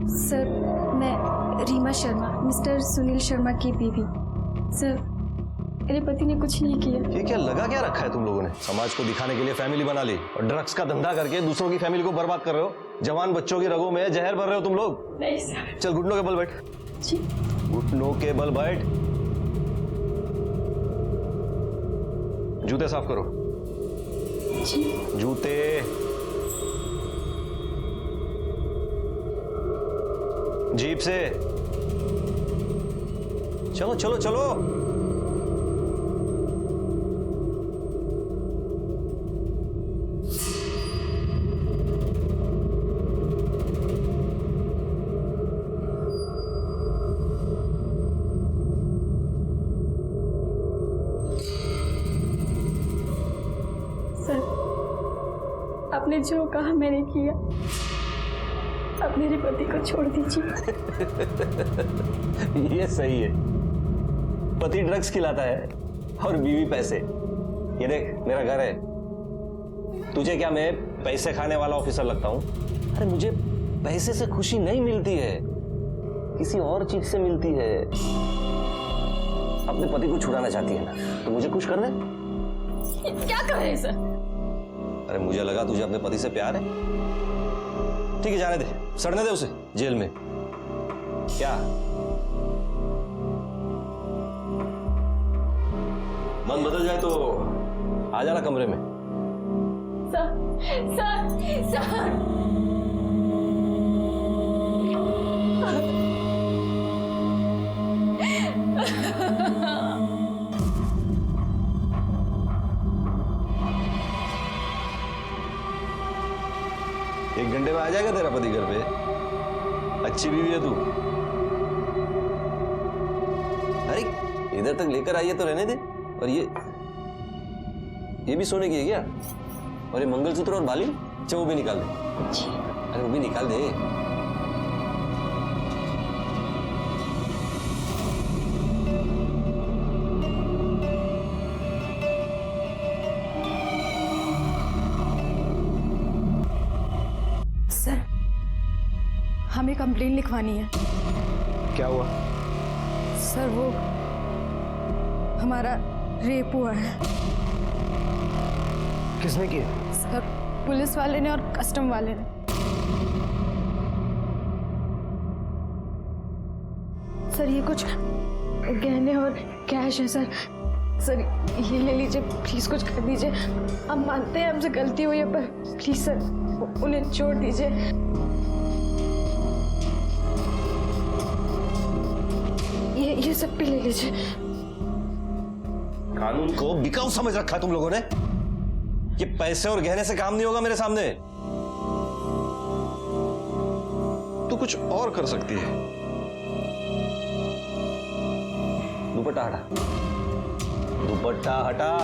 Sir, मैं Reema Sharma, mister Sunil Sharma की बीवी। सर, मेरे पति ने कुछ नहीं किया। ये क्या लगा क्या रखा है तुम लोगों ने? समाज को दिखाने के लिए फैमिली बना ली और ड्रग्स का धंधा करके दूसरों की फैमिली को बर्बाद कर रहे हो। जवान बच्चों की रगों में जहर भर रहे हो तुम लोग। नहीं सर। चल घुटनों के बल बैठ। जी। घुटनों के बल बैठ। जूते साफ करो। जी। जूते। जीप से। चलो चलो चलो। सर, आपने जो कहा मैंने किया। अब मेरे पति को छोड़ दीजिए। ये सही है। पति ड्रग्स खिलाता है और बीवी पैसे। ये देख, मेरा घर है। तुझे क्या मैं पैसे खाने वाला ऑफिसर लगता हूं? अरे मुझे पैसे से खुशी नहीं मिलती है, किसी और चीज से मिलती है। अपने पति को छुड़ाना चाहती है ना, तो मुझे खुश कर दे। क्या कर रहे हैं सर? अरे मुझे लगा तुझे अपने पति से प्यार है। ठीक है, जाने दे, सड़ने दे उसे जेल में। क्या मन बदल जाए तो आ जाना कमरे में। Sir, sir, sir. एक घंटे में आ जाएगा तेरा पति घर पे। अच्छी बीवी है तू। अरे इधर तक लेकर आइए तो रहने दे। और ये भी सोने की है क्या? और ये मंगलसूत्र और बाली, अच्छा वो भी निकाल दे। अरे वो भी निकाल दे। सर, हमें कंप्लेंट लिखवानी है। क्या हुआ? सर, वो हमारा रेप हुआ है। किसने किया? सर, पुलिस वाले ने और कस्टम वाले ने। सर, ये कुछ गहने और कैश है सर। सर, ये ले लीजिए, प्लीज कुछ कर दीजिए। हम मानते हैं हमसे गलती हुई है, पर प्लीज सर उन्हें छोड़ दीजिए। ये सब भी ले लीजिए। कानून को बिकाऊ समझ रखा है तुम लोगों ने। ये पैसे और गहने से काम नहीं होगा मेरे सामने। तू कुछ और कर सकती है। दुपट्टा हटा। दुपट्टा हटा।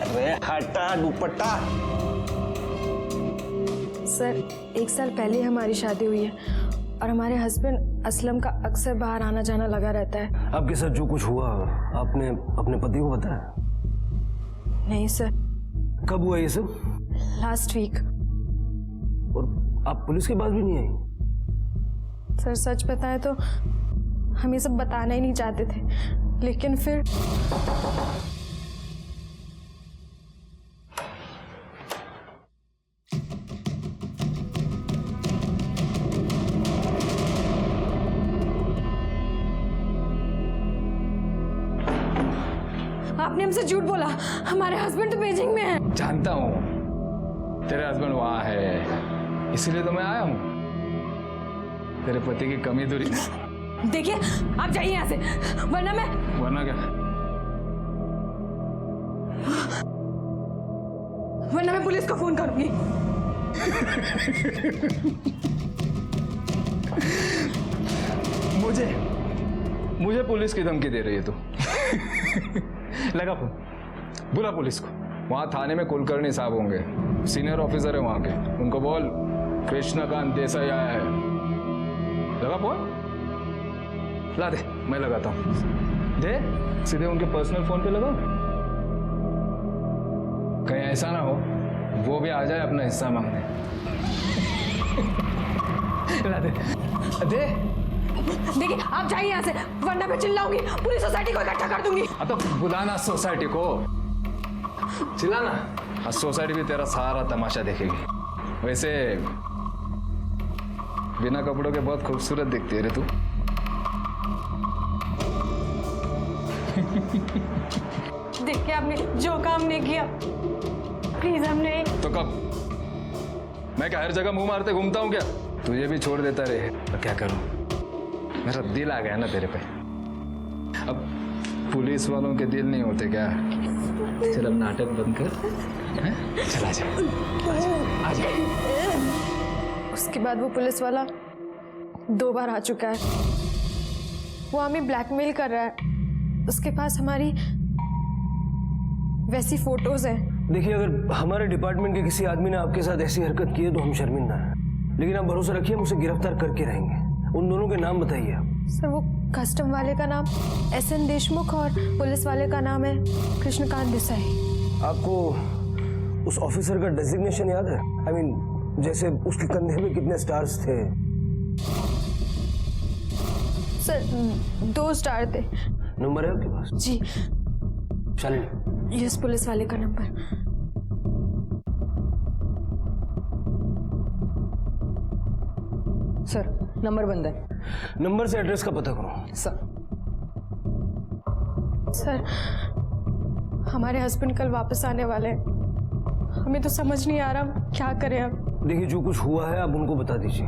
अरे हटा दुपट्टा। सर, 1 साल पहले हमारी शादी हुई है और हमारे हस्बैंड असलम का अक्सर बाहर आना जाना लगा रहता है। आपके साथ जो कुछ हुआ आपने अपने पति को बताया? नहीं सर। कब हुआ ये सब? Last week. और आप पुलिस के पास भी नहीं आई? सर, सच बताएं तो हम ये सब बताना ही नहीं चाहते थे, लेकिन फिर आपने हमसे झूठ बोला। हमारे हस्बैंड तो बीजिंग में हैं। जानता हूँ तेरे हस्बैंड वहां है, इसीलिए तो मैं आया हूँ तेरे पति की कमी दूरी। देखिए, आप जाइए यहाँ से, वरना क्या? वरना मैं पुलिस को फोन करूंगी। मुझे पुलिस की धमकी दे रही है तू। लगा फोन, बुला पुलिस को। वहां थाने में कुलकर्णी साहब होंगे, सीनियर ऑफिसर है वहां के। उनको बोल कृष्णकांत देसाई आया है। लगा फोन? ला दे, मैं लगाता हूं। दे, सीधे उनके पर्सनल फोन पे लगाओ। कहीं ऐसा ना हो वो भी आ जाए अपना हिस्सा मांगने। ला दे दे। देखिए आप जाइए यहाँ से, वरना मैं चिल्लाऊंगी, पूरी सोसाइटी को इकट्ठा कर दूंगी। अब तो बुलाना सोसाइटी को, चिल्लाना। और सोसाइटी भी तेरा सारा तमाशा देखेगी। वैसे बिना कपड़ों के बहुत खूबसूरत दिखती है रे तू। देखिए आपने जो काम नहीं किया, प्लीज हमने। तो कब? मैं क्या हर जगह मुंह मारते घूमता हूँ क्या? तुझे भी छोड़ देता रे, तो क्या करूं? मेरा दिल आ गया ना तेरे पे। अब पुलिस वालों के दिल नहीं होते क्या? चल अब नाटक बंद कर, चला जा। उसके बाद वो पुलिस वाला 2 बार आ चुका है। वो हमें ब्लैकमेल कर रहा है। उसके पास हमारी वैसी फोटोज हैं। देखिए, अगर हमारे डिपार्टमेंट के किसी आदमी ने आपके साथ ऐसी हरकत की है तो हम शर्मिंदा हैं, लेकिन आप भरोसा रखिए हम उसे गिरफ्तार करके रहेंगे। उन दोनों के नाम बताइए आप। सर वो कस्टम वाले का नाम SN देशमुख और पुलिस वाले का नाम है कृष्णकांत देसाई। आपको उस ऑफिसर का डेजिग्नेशन याद है? I mean, जैसे उसके कंधे में कितने स्टार्स थे? सर 2 स्टार थे। नंबर है आपके पास? जी शालिनी, यस, पुलिस वाले का नंबर। सर नंबर बंद है। नंबर से एड्रेस का पता करो। सर हमारे हस्बैंड कल वापस आने वाले हैं। हमें तो समझ नहीं आ रहा हम क्या करें अब। देखिए, जो कुछ हुआ है आप उनको बता दीजिए।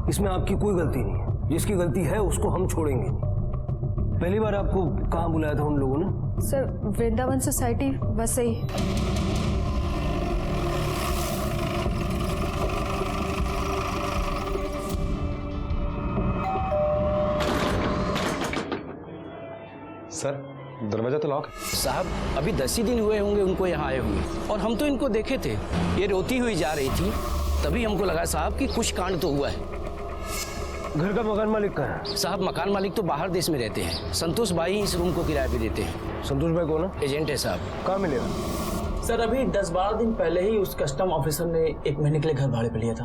इसमें आपकी कोई गलती नहीं है। जिसकी गलती है उसको हम छोड़ेंगे नहीं। पहली बार आपको कहाँ बुलाया था उन लोगों ने? सर वृंदावन सोसाइटी, बस यही। सर दरवाजा तो लॉक है। साहब अभी 10 ही दिन हुए होंगे उनको यहाँ आए हुए, और हम तो इनको देखे थे, ये रोती हुई जा रही थी, तभी हमको लगा साहब कि कुछ कांड तो हुआ है। घर का मकान मालिक कहाँ है? साहब मकान मालिक तो बाहर देश में रहते हैं। संतोष भाई इस रूम को किराए पे देते हैं। संतोष भाई कौन है? एजेंट है साहब। कहाँ मिलेगा? सर अभी 10-12 दिन पहले ही उस कस्टम ऑफिसर ने 1 महीने के लिए घर भाड़े पे लिया था।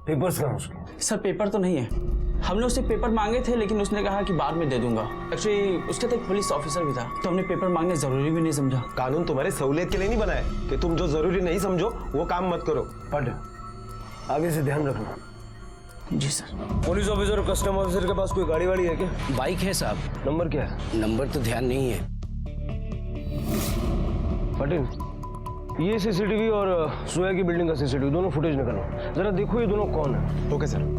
पेपर्स कहाँ उसके? सर पेपर तो नहीं है। हमने उससे पेपर मांगे थे, लेकिन उसने कहा कि बाद में दे दूंगा। एक्चुअली उसके साथ एक पुलिस ऑफिसर भी था, तो हमने पेपर मांगने जरूरी भी नहीं समझा। कानून तुम्हारी सहूलियत के लिए नहीं बना है कि तुम जो जरूरी नहीं समझो वो काम मत करो। पाटिल, आगे से ध्यान रखना। जी सर। पुलिस ऑफिसर और कस्टम ऑफिसर के पास कोई गाड़ी वाड़ी है क्या? बाइक है साहब। नंबर क्या है? नंबर तो ध्यान नहीं है। पाटिल, ये सीसीटीवी और सोया की बिल्डिंग का सीसीटीवी दोनों फुटेज निकालो। जरा देखो ये दोनों कौन है। Okay sir.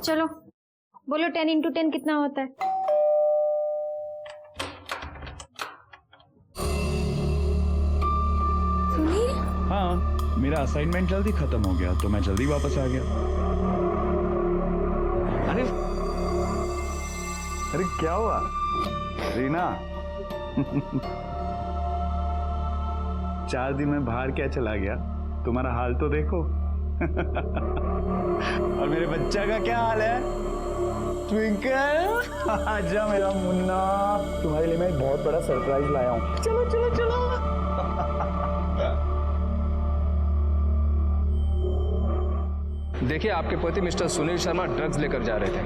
चलो बोलो 10 into 10 कितना होता है? सुनील? हाँ, मेरा असाइनमेंट जल्दी खत्म हो गया तो मैं जल्दी वापस आ गया। अरे क्या हुआ रीना? 4 दिन में बाहर क्या चला गया? तुम्हारा हाल तो देखो। और मेरे बच्चा का क्या हाल है? ट्विंकल, आजा मेरा मुन्ना, तुम्हारे लिए मैं एक बहुत बड़ा सरप्राइज लाया हूँ। चलो चलो चलो। देखिए, आपके पति मिस्टर सुनील शर्मा ड्रग्स लेकर जा रहे थे।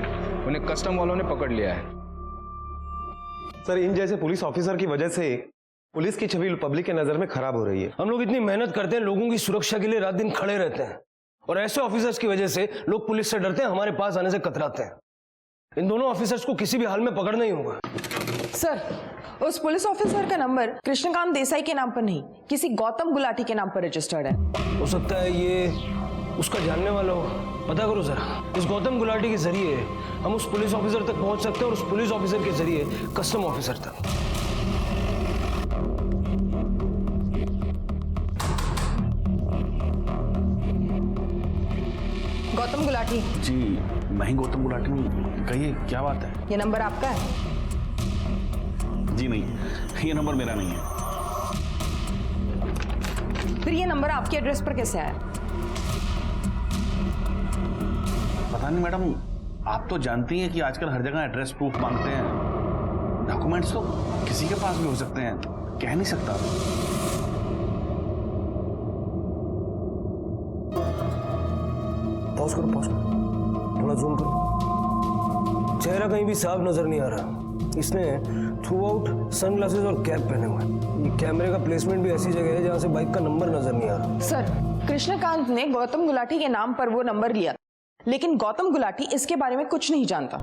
उन्हें कस्टम वालों ने पकड़ लिया है। सर इन जैसे पुलिस ऑफिसर की वजह से पुलिस की छवि पब्लिक के नजर में खराब हो रही है। हम लोग इतनी मेहनत करते हैं, लोगों की सुरक्षा के लिए रात दिन खड़े रहते हैं, और ऐसे ऑफिसर्स की वजह से लोग पुलिस से डरते हैं, हमारे पास आने से कतराते हैं। इन दोनों ऑफिसर्स को किसी भी हाल में पकड़ना ही होगा। सर उस पुलिस ऑफिसर का नंबर कृष्णकांत देसाई के नाम पर नहीं, किसी गौतम गुलाटी के नाम पर रजिस्टर्ड है। हो सकता है ये उसका जानने वाला हो। पता करो जरा। इस गौतम गुलाटी के जरिए हम उस पुलिस ऑफिसर तक पहुंच सकते हैं, और उस पुलिस ऑफिसर के जरिए कस्टम ऑफिसर तक। गौतम गुलाटी? जी मैं ही गौतम गुलाटी हूँ। कहिए क्या बात है? ये नंबर आपका है? जी नहीं, ये नंबर मेरा नहीं है। फिर ये नंबर आपके एड्रेस पर कैसे आया? पता नहीं मैडम, आप तो जानती हैं कि आजकल हर जगह एड्रेस प्रूफ मांगते हैं। डॉक्यूमेंट्स तो किसी के पास भी हो सकते हैं, कह नहीं सकता। पॉज करो, पॉज करो, थोड़ा जूम करो। चेहरा कहीं भी साफ नजर नहीं आ रहा। इसने थ्रू आउट सनग्लासेस और कैप पहने हुए हैं। ये कैमरे का प्लेसमेंट भी ऐसी जगह है जहां से बाइक का नंबर नजर नहीं आ रहा। सर, कृष्णकांत ने गौतम गुलाटी के नाम पर वो नंबर लिया, लेकिन गौतम गुलाटी इसके बारे में कुछ नहीं जानता।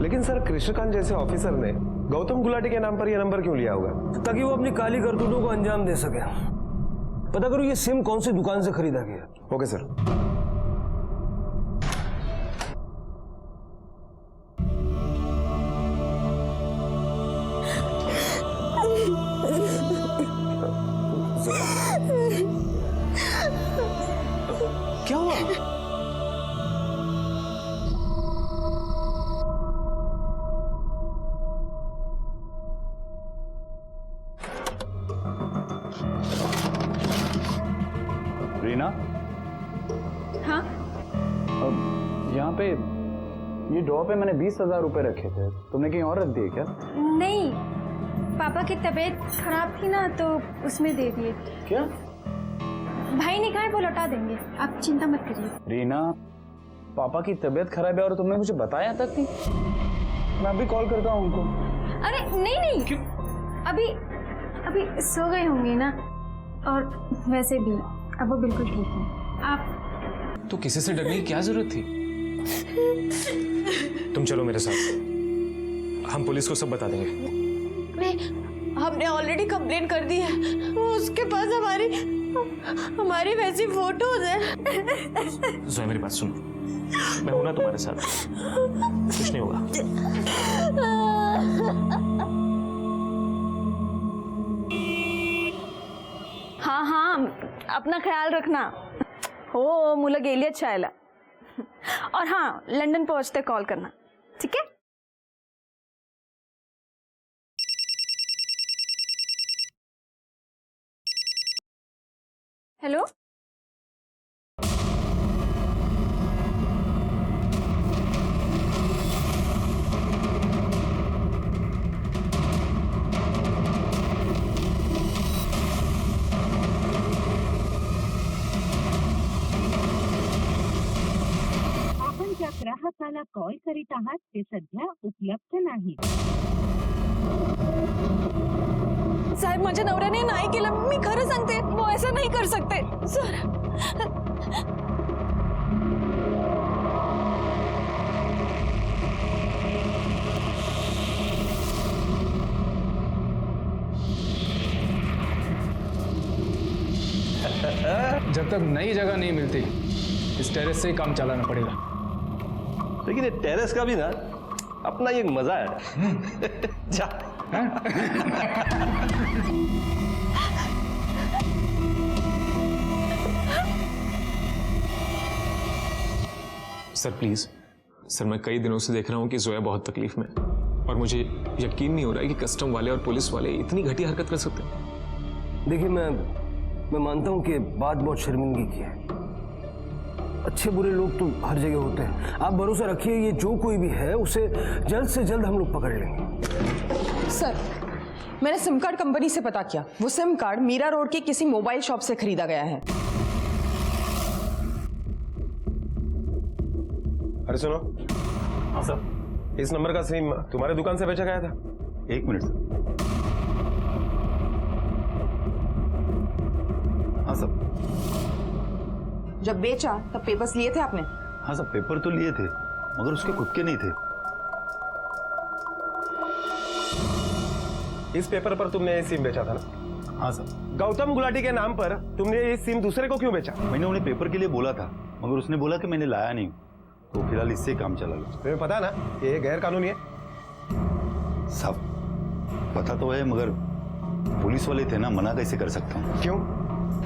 लेकिन सर, कृष्णकांत जैसे ऑफिसर ने गौतम गुलाटी के नाम पर यह नंबर क्यों लिया होगा? ताकि वो अपनी काली करतूतों को अंजाम दे सके। पता करो ये सिम कौन सी दुकान से खरीदा गया। Okay sir. क्या हुआ? रीना, हाँ अब यहाँ पे ये ड्रॉ पे मैंने 20,000 रुपए रखे थे, तुमने कहीं और रख दिए क्या? नहीं, पापा की तबीयत खराब थी ना तो उसमें दे दिए। क्या? भाई ने कहा है वो लौटा देंगे, आप चिंता मत करिए। रीना, पापा की तबीयत खराब है और तुमने मुझे बताया तक नहीं। मैं अभी कॉल करता हूँ उनको। अरे नहीं नहीं, क्यों? अभी सो गए होंगे ना, और वैसे भी अब वो बिल्कुल ठीक है। आप तो किसी से डरने की क्या जरूरत थी? तुम चलो मेरे साथ, हम पुलिस को सब बता देंगे। हमने ऑलरेडी कंप्लेन कर दी है। वो उसके पास हमारी वैसी फोटोज है। जोया मेरी बात सुनो, मैं हूं ना तुम्हारे साथ, कुछ नहीं होगा। हाँ हाँ, अपना ख्याल रखना। हो मुला गेली अच्छा। और हाँ, लंदन पहुंचते कॉल करना, ठीक है? हेलो, आपण ज्या ग्राहकाला कॉल करीत आहात ते सध्या उपलब्ध नाही। साहेब माझ्या नवऱ्याने नाही केलं, मी खरं सांगते, वो ऐसा नहीं कर सकते सर। जब तक नई जगह नहीं मिलती इस टेरेस से ही काम चलाना पड़ेगा। लेकिन ये टेरेस का भी ना अपना एक मजा है। जा। सर प्लीज, सर मैं कई दिनों से देख रहा हूँ कि जोया बहुत तकलीफ में है और मुझे यकीन नहीं हो रहा है कि कस्टम वाले और पुलिस वाले इतनी घटिया हरकत कर सकते हैं। देखिए, मैं मानता हूं कि बात बहुत शर्मिंदगी की है। अच्छे बुरे लोग तो हर जगह होते हैं। आप भरोसा रखिए, ये जो कोई भी है उसे जल्द से जल्द हम लोग पकड़ लेंगे। सर, मैंने सिम कार्ड कंपनी से पता किया, वो सिम कार्ड मीरा रोड के किसी मोबाइल शॉप से खरीदा गया है। अरे सुनो। हाँ सर। इस नंबर का सिम तुम्हारे दुकान से बेचा गया था? 1 मिनट सर। हाँ सर। जब बेचा तब पेपर्स लिए थे आपने? हाँ सर, पेपर तो लिए थे मगर उसके खुद के नहीं थे। इस पेपर पर तुमने ये सिम बेचा था ना? हाँ सर। गौतम गुलाटी के नाम पर तुमने ये सिम दूसरे को क्यों बेचा? मैंने उन्हें पेपर के लिए बोला था मगर उसने बोला कि मैंने लाया नहीं, तो फिलहाल इससे काम चला गया। तुम्हें पता ना ये गैर कानूनी है? साहब पता तो है मगर पुलिस वाले थे ना, मना कैसे कर सकता हूँ? क्यों?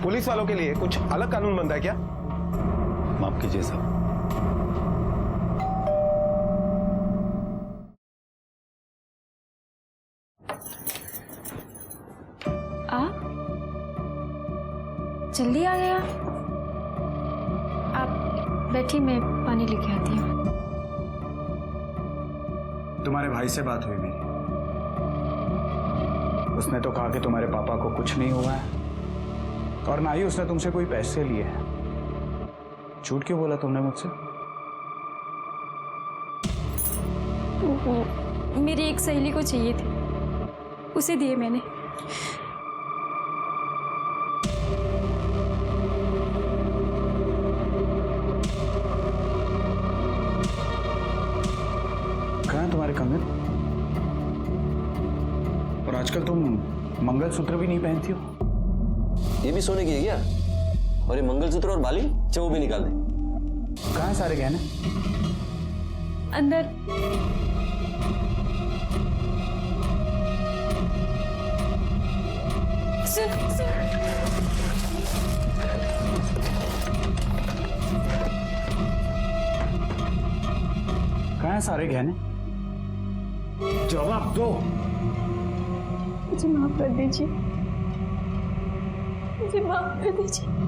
पुलिस वालों के लिए कुछ अलग कानून बनता है क्या? माफ कीजिए साहब। जल्दी आ गया। आप बैठी, मैं पानी लेके आती हूँ। तुम्हारे भाई से बात हुई मेरी, उसने तो कहा कि तुम्हारे पापा को कुछ नहीं हुआ है और ना ही उसने तुमसे कोई पैसे लिए हैं। झूठ क्यों बोला तुमने मुझसे? मेरी एक सहेली को चाहिए थी, उसे दिए मैंने। कहाँ है तुम्हारे कंगन? और आजकल तुम मंगलसूत्र भी नहीं पहनती हो। ये भी सोने की है क्या? और ये मंगलसूत्र और बाली वो भी निकाल दे। कहाँ है सारे गहने? अंदर। कहाँ है सारे गहने? जवाब दो। मुझे माफ कर दीजिए, मुझे माफ कर दीजिए।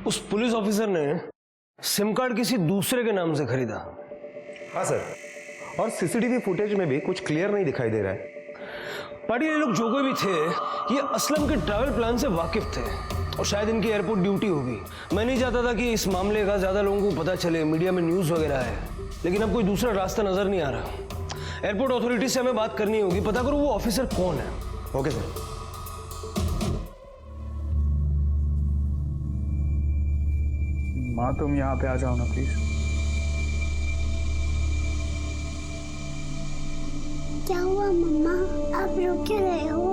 उस पुलिस ऑफिसर ने सिम कार्ड किसी दूसरे के नाम से खरीदा। हाँ सर, और सीसीटीवी फुटेज में भी कुछ क्लियर नहीं दिखाई दे रहा है। पाटिल, ये लोग जो कोई भी थे, ये असलम के ट्रैवल प्लान से वाकिफ थे और शायद इनकी एयरपोर्ट ड्यूटी होगी। मैं नहीं चाहता था कि इस मामले का ज्यादा लोगों को पता चले, मीडिया में न्यूज वगैरह है, लेकिन अब कोई दूसरा रास्ता नजर नहीं आ रहा। एयरपोर्ट अथॉरिटी से हमें बात करनी होगी, पता करो वो ऑफिसर कौन है। Okay sir. माँ तुम यहाँ पे आ जाओ ना प्लीज। क्या हुआ मम्मा, आप रो क्यों रहे हो?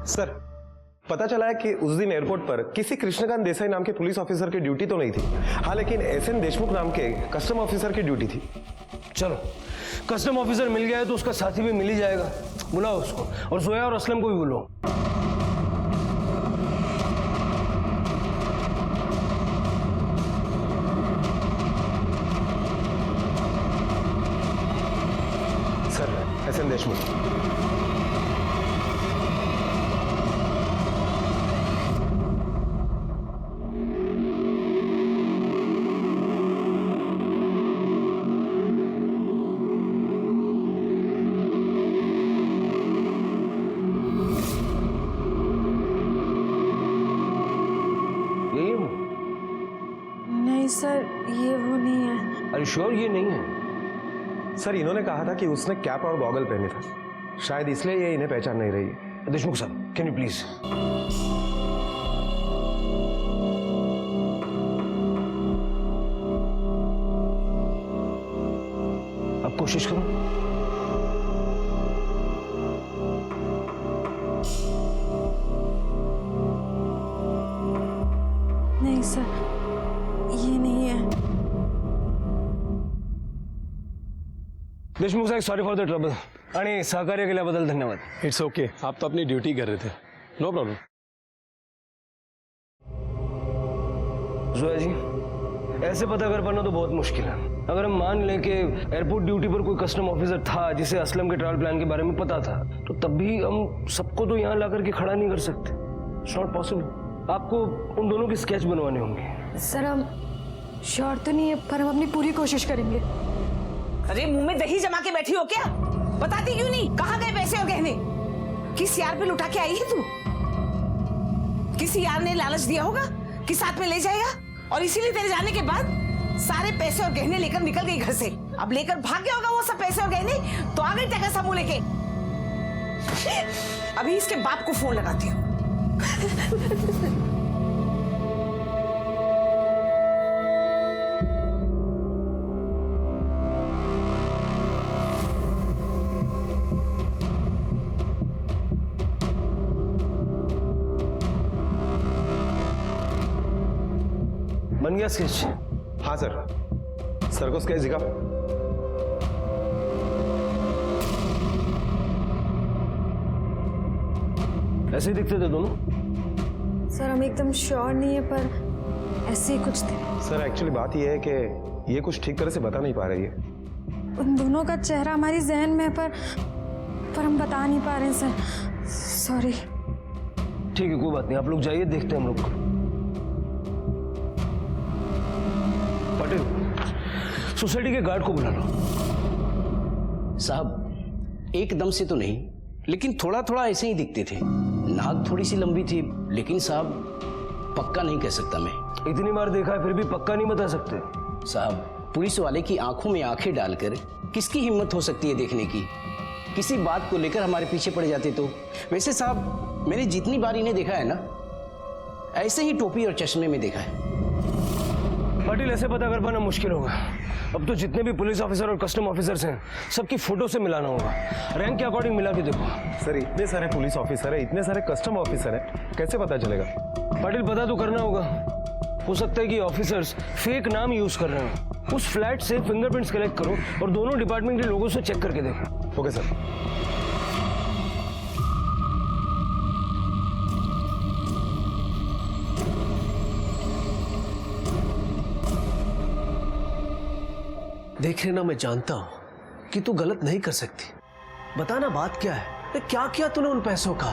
सर, पता चला है कि उस दिन एयरपोर्ट पर किसी कृष्णकांत देसाई नाम के पुलिस ऑफिसर की ड्यूटी तो नहीं थी। हाँ, लेकिन एसएन देशमुख नाम के कस्टम ऑफिसर की ड्यूटी थी। चलो, कस्टम ऑफिसर मिल गया है तो उसका साथी भी मिल ही जाएगा। बुलाओ उसको, और जोया और असलम को भी बुलाओ। Sir, SN Deshmukh. नहीं सर, ये वो नहीं है। अरे श्योर ये नहीं है? सर, इन्होंने कहा था कि उसने कैप और गॉगल पहने था, शायद इसलिए ये इन्हें पहचान नहीं रही है। देशमुख साहब, कैन यू प्लीज? अब कोशिश करो। नहीं सर, ये नहीं है। देशमुख साहेब, सॉरी फॉर द ट्रबल आणि सहकार्य केल्याबद्दल धन्यवाद। इट्स ओके, आप तो अपनी ड्यूटी कर रहे थे, नो प्रॉब्लम। जोया जी, ऐसे पता कर पाना तो बहुत मुश्किल है। अगर हम मान लें कि एयरपोर्ट ड्यूटी पर कोई कस्टम ऑफिसर था जिसे असलम के ट्रैवल प्लान के बारे में पता था, तो तब भी हम सबको तो यहाँ ला करके खड़ा नहीं कर सकते। It's not possible. आपको उन दोनों की स्केच बनवाने होंगे। सर, हम श्योर तो नहीं है, पर हम अपनी पूरी कोशिश करेंगे। अरे मुंह में दही जमा के बैठी हो क्या? बताती क्यों नहीं? कहाँ गए पैसे और गहने? किस यार पे लुटा के आई है तू? किसी यार ने लालच दिया होगा कि साथ में ले जाएगा, और इसीलिए तेरे जाने के बाद सारे पैसे और गहने लेकर निकल गई घर से। अब लेकर भाग गया होगा वो सब पैसे और गहने, तो आ गई टका समूह लेके। अभी इसके बाप को फोन लगाती हूँ। बन गया स्केच? हाँ सर, सर को स्केच दिखाओ। ऐसे ही दिखते थे दोनों? सर, हम एकदम श्योर नहीं है, पर ऐसे ही कुछ थे। सर, एक्चुअली बात यह है कि ये कुछ ठीक तरह से बता नहीं पा रही है। उन दोनों का चेहरा हमारी जहन में है, पर हम बता नहीं पा रहे हैं सर। सॉरी। ठीक है, कोई बात नहीं, आप लोग जाइए, देखते हैं हम लोग। पाटिल, सोसाइटी के गार्ड को बुला लो। साहब, एकदम से तो नहीं, लेकिन थोड़ा थोड़ा ऐसे ही दिखते थे। नाक थोड़ी सी लंबी थी, लेकिन साहब पक्का नहीं कह सकता मैं। इतनी बार देखा है फिर भी पक्का नहीं बता सकते? साहब पुलिस वाले की आंखों में आंखें डालकर किसकी हिम्मत हो सकती है देखने की? किसी बात को लेकर हमारे पीछे पड़ जाते तो। वैसे साहब मैंने जितनी बार इन्हें देखा है ना, ऐसे ही टोपी और चश्मे में देखा है। पाटिल ऐसे पता कर पाना मुश्किल होगा। अब तो जितने भी पुलिस ऑफिसर और कस्टम ऑफिसर्स हैं सबकी फोटो से मिलाना होगा। रैंक के अकॉर्डिंग मिला के देखो। सर इतने सारे पुलिस ऑफिसर है, इतने सारे कस्टम ऑफिसर है, कैसे पता चलेगा? पाटिल पता तो करना होगा। हो सकता है कि ऑफिसर्स फेक नाम यूज कर रहे हो। उस फ्लैट से फिंगरप्रिंट्स कलेक्ट करो और दोनों डिपार्टमेंट के लोगों से चेक करके देखो। Okay sir. देख रहे ना, मैं जानता हूं कि तू गलत नहीं कर सकती। बताना बात क्या है? क्या किया तूने उन पैसों का?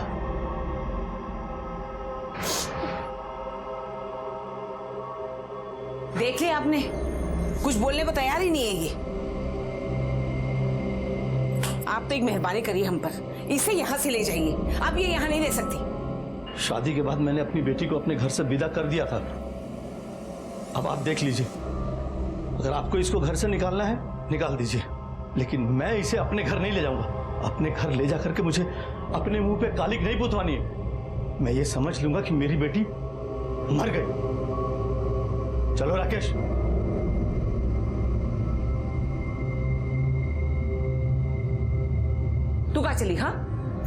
देख लिया आपने, कुछ बोलने को तैयार ही नहीं है ये। आप तो एक मेहरबानी करिए हम पर, इसे यहाँ से ले जाइए। अब ये यहाँ नहीं रह सकती। शादी के बाद मैंने अपनी बेटी को अपने घर से विदा कर दिया था। अब आप देख लीजिए, अगर आपको इसको घर से निकालना है निकाल दीजिए, लेकिन मैं इसे अपने घर नहीं ले जाऊंगा। अपने घर ले जाकर के मुझे अपने मुंह पे कालिक नहीं पुतवानी है। मैं ये समझ लूंगा कि मेरी बेटी मर गई। चलो राकेश। तू कहाँ चली? हाँ,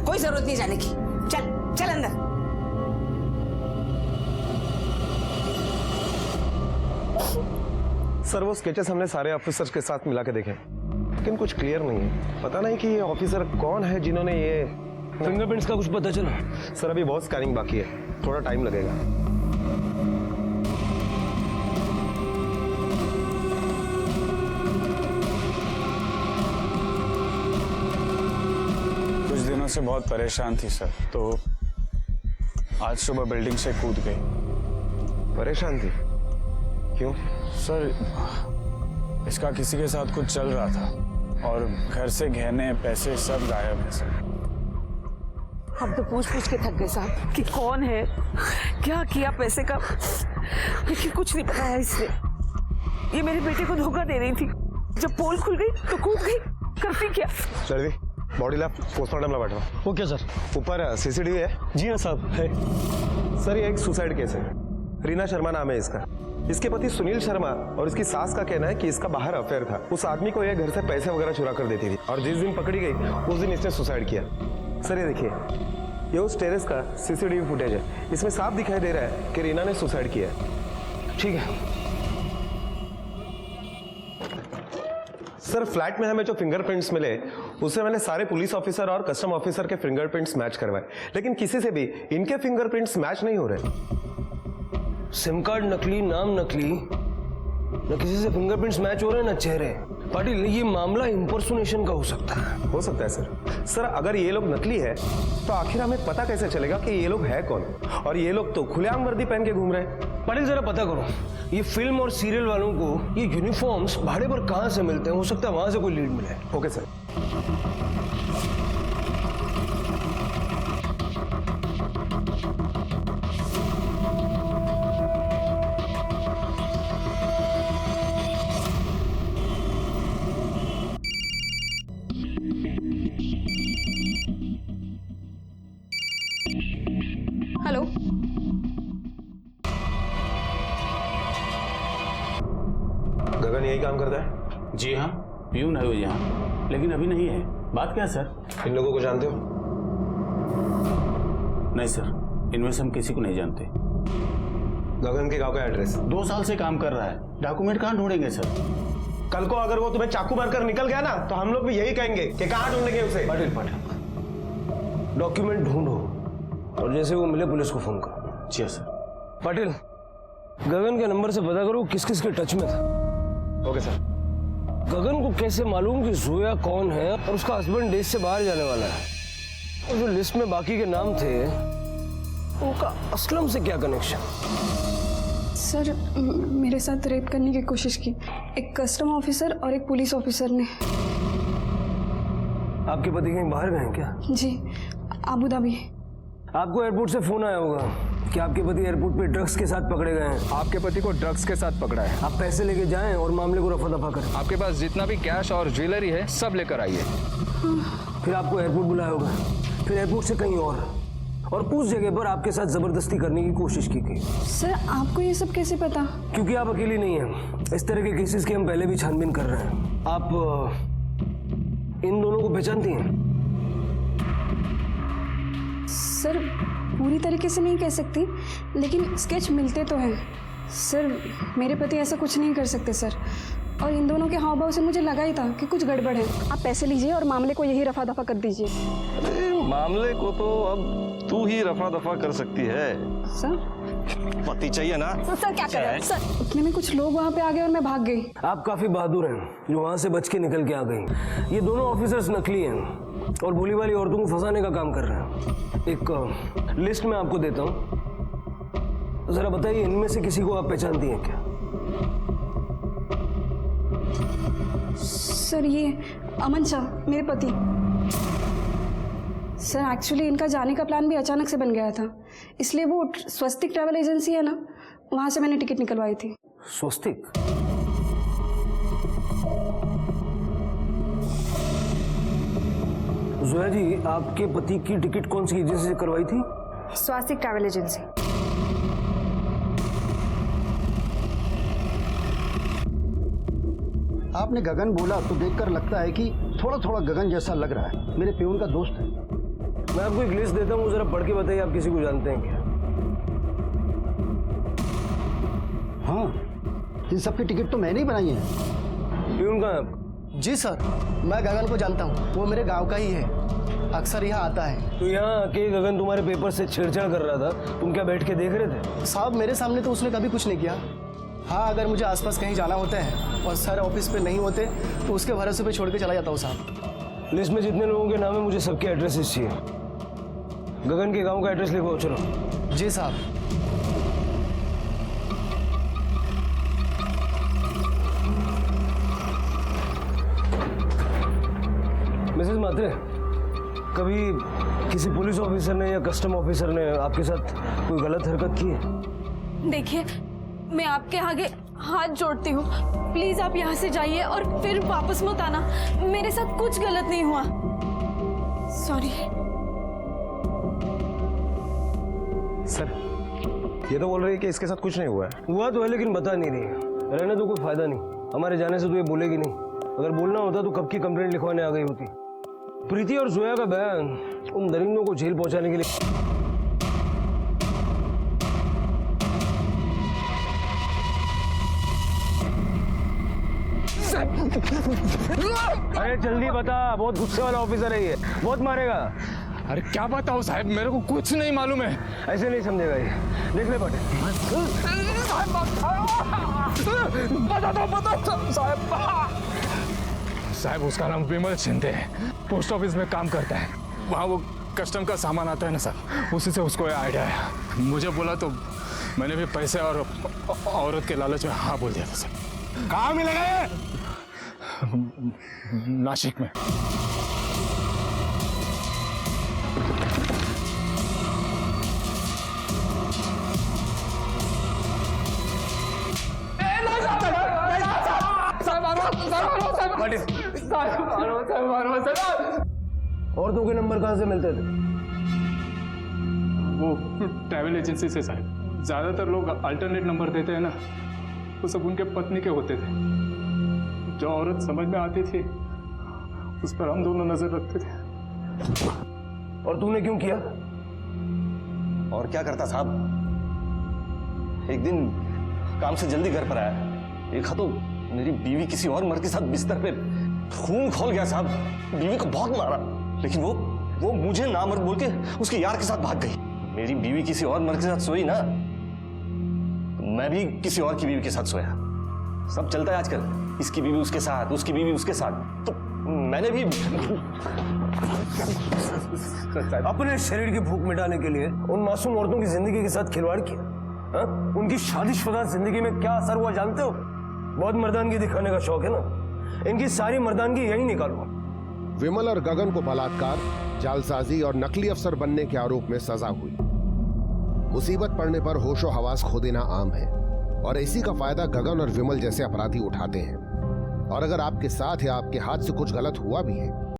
कोई जरूरत नहीं जाने की। चल चल अंदर। सर वो स्केचेस हमने सारे ऑफिसर्स के साथ मिला के देखे, लेकिन कुछ क्लियर नहीं है। पता नहीं कि ये ऑफिसर कौन है जिन्होंने ये फिंगरप्रिंट्स का कुछ पता चला? सर अभी बहुत स्कैनिंग बाकी है, थोड़ा टाइम लगेगा। कुछ दिनों से बहुत परेशान थी सर, तो आज सुबह बिल्डिंग से कूद गई। परेशान थी? क्यों? सर इसका किसी के साथ कुछ चल रहा था और घर से गहने पैसे सब गायब है सर। हम तो पूछ पूछ के थक गए साहब कि कौन है, क्या किया पैसे का, लेकिन कुछ नहीं बताया इसने। ये मेरे बेटे को धोखा दे रही थी। जब पोल खुल गई तो कूद गई। करती क्या? चल बॉडी लैब पोस्टमार्टम ला बैठो। Okay sir. ऊपर सीसीटीवी है? जी हाँ साहब है। सर ये एक सुसाइड केस है। रीना शर्मा नाम है इसका। इसके पति सुनील शर्मा और इसकी सास का कहना है कि इसका बाहर अफेयर था। उस आदमी को ये घर से पैसे वगैरह चुरा कर देती थी और जिस दिन पकड़ी गई उस दिन इसने सुसाइड किया। सर ये देखिए, ये उस टेरेस का सीसीटीवी फुटेज है। इसमें साफ दिखाई दे रहा है कि रीना ने सुसाइड किया है। ठीक है सर, फ्लैट में हमें जो फिंगरप्रिंट्स मिले उससे मैंने सारे पुलिस ऑफिसर और कस्टम ऑफिसर के फिंगरप्रिंट्स मैच करवाए, लेकिन किसी से भी इनके फिंगरप्रिंट्स मैच नहीं हो रहे। सिम कार्ड नकली, नाम नकली, न किसी से फिंगरप्रिंट्स मैच हो रहे हैं न चेहरे। पाटिल ये मामला इंपर्सोनेशन का हो सकता है। हो सकता है सर। सर अगर ये लोग नकली है तो आखिर हमें पता कैसे चलेगा कि ये लोग है कौन? और ये लोग तो खुलेआम वर्दी पहन के घूम रहे हैं। पाटिल जरा पता करो, ये फिल्म और सीरियल वालों को ये यूनिफॉर्म्स भाड़े पर कहां से मिलते हैं? हो सकता है वहां से कोई लीड मिले। Okay sir. हेलो, गगन यही काम करता है? जी हाँ, प्यून है वो यहाँ, लेकिन अभी नहीं है। बात क्या है सर? इन लोगों को जानते हो? नहीं सर, इनमें से हम किसी को नहीं जानते। गगन के गांव का एड्रेस? 2 साल से काम कर रहा है। डॉक्यूमेंट कहाँ ढूंढेंगे सर? कल को अगर वो तुम्हें चाकू मारकर निकल गया ना तो हम लोग भी यही कहेंगे कि कहाँ ढूंढेंगे उसे। पाटिल डॉक्यूमेंट ढूंढो और जैसे वो मिले पुलिस को फोन करो। जी सर। पाटिल गगन के नंबर से पता करो किस किस के टच में था। Okay sir. गगन को कैसे मालूम कि जोया कौन है और उसका हस्बैंड देश से बाहर जाने वाला है? और जो लिस्ट में बाकी के नाम थे उनका असलम से क्या कनेक्शन? सर मेरे साथ रेप करने की कोशिश की एक कस्टम ऑफिसर और एक पुलिस ऑफिसर ने। आपके पति कहीं बाहर गए हैं क्या? जी, अबू धाबी। आपको एयरपोर्ट से फोन आया होगा कि आपके पति एयरपोर्ट पे ड्रग्स के साथ पकड़े गए हैं। आपके पति को ड्रग्स के साथ पकड़ा है। आप पैसे लेके जाएं और मामले को रफा दफा करें। आपके पास जितना भी कैश और ज्वेलरी है सब लेकर आइए। फिर आपको एयरपोर्ट बुलाया होगा, फिर एयरपोर्ट से कहीं और उस जगह पर आपके साथ जबरदस्ती करने की कोशिश की गई। सर आपको ये सब कैसे पता? क्योंकि आप अकेली नहीं हैं। इस तरह के केसेस की हम पहले भी छानबीन कर रहे हैं। आप इन दोनों को पहचानती हैं? सर पूरी तरीके से नहीं कह सकती, लेकिन स्केच मिलते तो हैं। सर मेरे पति ऐसा कुछ नहीं कर सकते सर, और इन दोनों के हाव भाव से मुझे लगा ही था कि कुछ गड़बड़ है। आप पैसे लीजिए और मामले को यही रफा दफा कर दीजिए। अरे मामले को तो अब तू ही रफा दफा कर सकती है। सर पति चाहिए ना? सर क्या कर रहे हैं सर? उतने में कुछ लोग वहाँ पे आ गए और मैं भाग गई। आप काफी बहादुर हैं जो वहां से बच के निकल के आ गई। ये दोनों ऑफिसर्स नकली हैं और भोली वाली औरतों को फंसाने का काम कर रहे हैं। एक लिस्ट में आपको देता हूँ, जरा बताइए इनमें से किसी को आप पहचानती हैं क्या? सर ये अमन शाह मेरे पति। सर एक्चुअली इनका जाने का प्लान भी अचानक से बन गया था, इसलिए वो स्वस्तिक ट्रैवल एजेंसी है ना, वहां से मैंने टिकट निकलवाई थी। स्वस्तिक? जोया जी, आपके पति की टिकट कौन सी एजेंसी से करवाई थी? स्वस्तिक ट्रैवल एजेंसी। आपने गगन बोला तो देखकर लगता है कि थोड़ा थोड़ा गगन जैसा लग रहा है। मेरे प्यून का दोस्त है। मैं आपको एक लिस्ट देता हूँ, जरा पढ़ के बताइए आप किसी को जानते हैं क्या? हाँ, इन सब की टिकट तो मैंने ही बनाई है। प्यून कहाँ है आपका? जी सर, मैं गगन को जानता हूँ, वो मेरे गांव का ही है, अक्सर यहाँ आता है। तो यहाँ आके गगन तुम्हारे पेपर से छेड़छाड़ कर रहा था, तुम क्या बैठ के देख रहे थे? साहब मेरे सामने तो उसने कभी कुछ नहीं किया। हाँ, अगर मुझे आसपास कहीं जाना होता है और सर ऑफिस पे नहीं होते तो उसके भरोसे पे छोड़ के चला जाता हूँ साहब। लिस्ट में जितने लोगों के नाम है मुझे सबके एड्रेसेस चाहिए। गगन के गांव का एड्रेस लिखो। चलो। जी साहब। मिसेस मात्रे, कभी किसी पुलिस ऑफिसर ने या कस्टम ऑफिसर ने आपके साथ कोई गलत हरकत की है? देखिए, मैं आपके आगे हाथ जोड़ती हूँ, प्लीज आप यहाँ से जाइए और फिर वापस मत आना। मेरे साथ कुछ गलत नहीं हुआ। Sorry sir. ये तो बोल रही है कि इसके साथ कुछ नहीं हुआ है। हुआ तो है लेकिन बता नहीं रही है। रहने तो कोई फायदा नहीं, हमारे जाने से तो ये बोलेगी नहीं। अगर बोलना होता तो कब की कंप्लेंट लिखवाने आ गई होती। प्रीति और जोया का बयान उन दरिंदों को जेल पहुंचाने के लिए। अरे जल्दी बता, बहुत गुस्से वाला ऑफिसर है ये, बहुत मारेगा। अरे क्या बताओ साहब, मेरे को कुछ नहीं मालूम है। ऐसे नहीं समझेगा ये, देख ले बटे। साहब उसका नाम विमल शिंदे है, पोस्ट ऑफिस में काम करता है। वहाँ वो कस्टम का सामान आता है ना सर, उसी से उसको आइडिया है। मुझे बोला तो मैंने भी पैसे और औरत के लालच में हाँ बोल दिया था सर। कहाँ मिलेगा ये? नासिक में। औरतों के नंबर कहाँ से मिलते थे? वो ट्रैवल एजेंसी से साहब। ज्यादातर लोग अल्टरनेट नंबर देते हैं ना, वो सब उनके पत्नी के होते थे। जो औरत समझ में आती थी उस पर हम दोनों नजर रखते थे। और तुमने क्यों किया? और क्या करता साहब, एक दिन काम से जल्दी घर पर आया, देखा तो मेरी बीवी किसी और मर्द के साथ बिस्तर पे खून खोल गया साहब। बीवी को बहुत मारा, लेकिन वो मुझे नामर्द बोल के उसके यार के साथ भाग गई। मेरी बीवी किसी और मर्द के साथ सोई ना, तो मैं भी किसी और की बीवी के साथ सोया। सब चलता है आजकल, इसकी बीवी उसके साथ, उसकी बीवी उसके साथ। तो मैंने भी अपने शरीर की भूख मिटाने के लिए उन मासूम औरतों की जिंदगी के साथ खिलवाड़ किया। हा? उनकी शादीशुदा जिंदगी में क्या असर हुआ जानते हो? बहुत मर्दानगी दिखाने का शौक है ना, इनकी सारी मर्दानगी यही निकालो। विमल और गगन को बलात्कार, जालसाजी और नकली अफसर बनने के आरोप में सजा हुई। मुसीबत पड़ने पर होशो हवास खो देना आम है और इसी का फायदा गगन और विमल जैसे अपराधी उठाते हैं। और अगर आपके साथ या आपके हाथ से कुछ गलत हुआ भी है